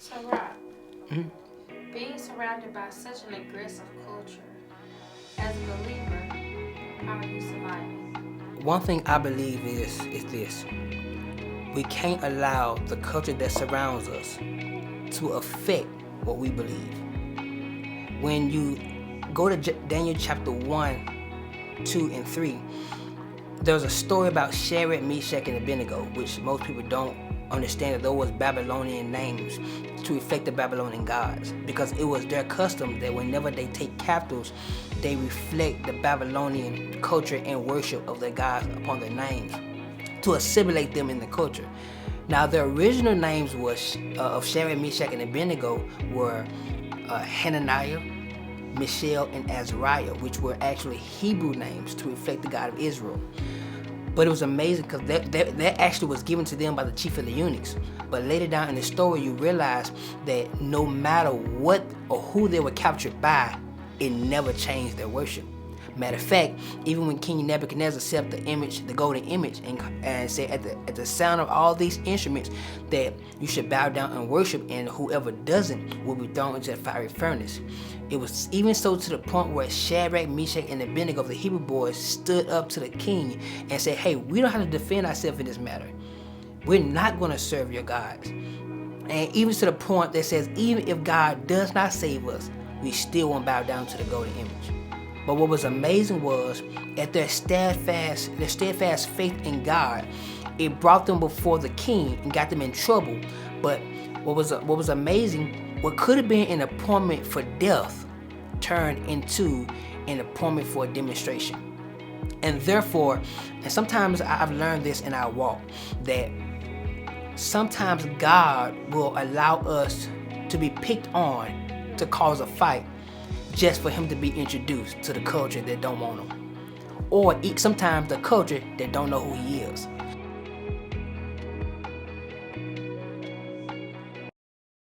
So, Rob, being surrounded by such an aggressive culture, as a believer, how are you surviving? One thing I believe is this: we can't allow the culture that surrounds us to affect what we believe. When you go to Daniel chapter 1, 2, and 3, there's a story about Shadrach, Meshach, and Abednego, which most people don't understand that those was Babylonian names to reflect the Babylonian gods, because it was their custom that whenever they take captives, they reflect the Babylonian culture and worship of their gods upon their names to assimilate them in the culture. Now, the original names was of Shadrach, Meshach, and Abednego were Hananiah, Mishael, and Azariah, which were actually Hebrew names to reflect the God of Israel. But it was amazing because that actually was given to them by the chief of the eunuchs. But later down in the story, you realize that no matter what or who they were captured by, it never changed their worship. Matter of fact, even when King Nebuchadnezzar set up the image, the golden image, and said at the sound of all these instruments that you should bow down and worship, and whoever doesn't will be thrown into the fiery furnace. It was even so to the point where Shadrach, Meshach, and Abednego, the Hebrew boys, stood up to the king and said, "Hey, we don't have to defend ourselves in this matter. We're not going to serve your gods." And even to the point that says, even if God does not save us, we still won't bow down to the golden image. But what was amazing was, at their steadfast faith in God, it brought them before the king and got them in trouble. But what was amazing, what could have been an appointment for death turned into an appointment for a demonstration. And therefore, and sometimes I've learned this in our walk, that sometimes God will allow us to be picked on to cause a fight just for him to be introduced to the culture that don't want him. Or sometimes the culture that don't know who he is.